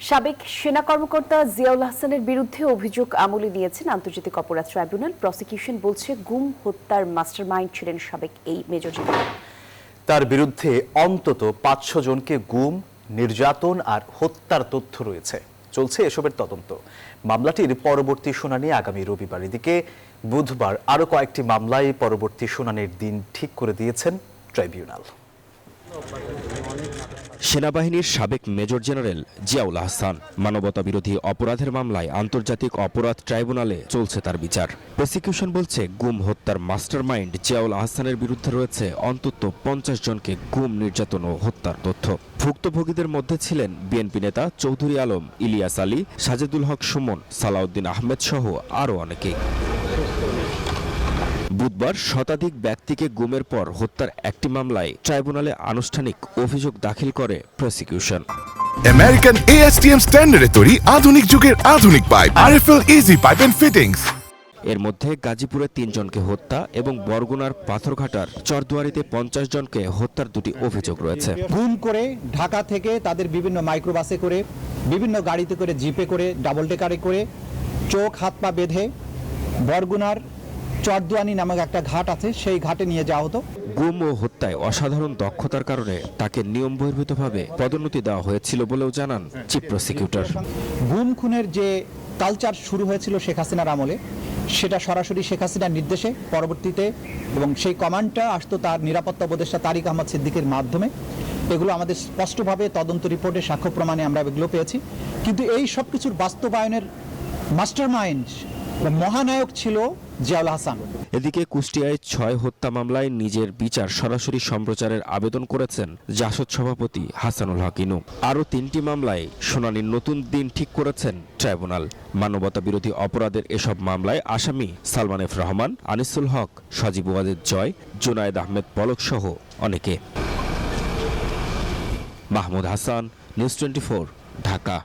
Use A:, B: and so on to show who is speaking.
A: সাবেক সেনা কর্মকর্তা জিয়াউল হাসানের বিরুদ্ধে অভিযোগ আমলে নিয়েছেন আন্তর্জাতিক অপরাধ ট্রাইব্যুনাল। প্রসিকিউশন বলছে গুম হত্যার মাস্টারমাইন্ড ছিলেন সাবেক এই মেজর জেনারেল।
B: তার বিরুদ্ধে অন্তত ৫০০ জনকে গুম, নির্যাতন আর হত্যার তথ্য রয়েছে। চলছে এসবের তদন্ত। মামলাটির পরবর্তী শুনানি আগামী রবিবার। এদিকে বুধবার আরও কয়েকটি মামলায় পরবর্তী শুনানির দিন ঠিক করে দিয়েছেন ট্রাইব্যুনাল।
C: সেনাবাহিনীর সাবেক মেজর জেনারেল জিয়াউল হাসান মানবতাবিরোধী অপরাধের মামলায় আন্তর্জাতিক অপরাধ ট্রাইব্যুনালে চলছে তার বিচার। প্রসিকিউশন বলছে গুম হত্যার মাস্টারমাইন্ড জিয়াউল হাসানের বিরুদ্ধে রয়েছে অন্তত ৫০ জনকে গুম, নির্যাতন ও হত্যার তথ্য। ভুক্তভোগীদের মধ্যে ছিলেন বিএনপি নেতা চৌধুরী আলম, ইলিয়াস আলী, সাজেদুল হক সুমন, সালাউদ্দিন আহমেদ সহ আরও অনেকেই। বুধবার শতাধিক ব্যক্তিকে গুমের পর হত্যার একটি মামলায় ট্রাইব্যুনালে আনুষ্ঠানিক অভিযোগ দাখিল করে প্রসিকিউশন।
D: আমেরিকান ASTM স্ট্যান্ডার্ডে তৈরি আধুনিক যুগের আধুনিক pipe, RFL easy pipe and fittings.
C: এর মধ্যে গাজীপুরে ৩ জনকে হত্যা এবং বরগুনার পাথরঘাটার চরদুয়ারিতে ৫০ জনকে হত্যার দুটি অভিযোগ রয়েছে।
E: গুম করে ঢাকা থেকে তাদের বিভিন্ন মাইক্রোবাসে করে, বিভিন্ন গাড়িতে করে, জিপে করে, ডাবল ডেকারে করে চোখ হাত পা বেঁধে বরগুনার চরদুয়ানি নামক একটা ঘাট আছে, সেই ঘাটে নিয়ে যাওয়া হতো।
C: গুম ও হত্যায় অসাধারণ দক্ষতার কারণে তাকে নিয়ম বহির্ভূতভাবে পদোন্নতি দেওয়া হয়েছিল বলেও জানান চিফ প্রসিকিউটর।
E: গুম খুনের যে কালচার শুরু হয়েছিল শেখ হাসিনার আমলে, সেটা সরাসরি শেখ হাসিনার নির্দেশে পরবর্তীতে, এবং সেই কমান্ডটা আসতো তার নিরাপত্তা উপদেষ্টা তারিক আহমদ সিদ্দিকের মাধ্যমে। এগুলো আমাদের স্পষ্টভাবে তদন্ত রিপোর্টে সাক্ষ্য প্রমাণে আমরা এগুলো পেয়েছি। কিন্তু এই সব কিছুর বাস্তবায়নের মাস্টারমাইন্ড বা মহানায়ক ছিল জিয়াউল হাসান।
C: এদিকে কুষ্টিয়ায় ৬ হত্যা মামলায় নিজের বিচার সরাসরি সম্প্রচারের আবেদন করেছেন জাসদ সভাপতি হাসানুল হক ইনু। আরও ৩টি মামলায় শুনানির নতুন দিন ঠিক করেছেন ট্রাইব্যুনাল। মানবতাবিরোধী অপরাধের এসব মামলায় আসামি সালমান এফ রহমান, আনিসুল হক, সজীব ওয়াজেদ জয়, জুনায়েদ আহমেদ পলক সহ অনেকে। মাহমুদ হাসান, নিউজ 24, ঢাকা।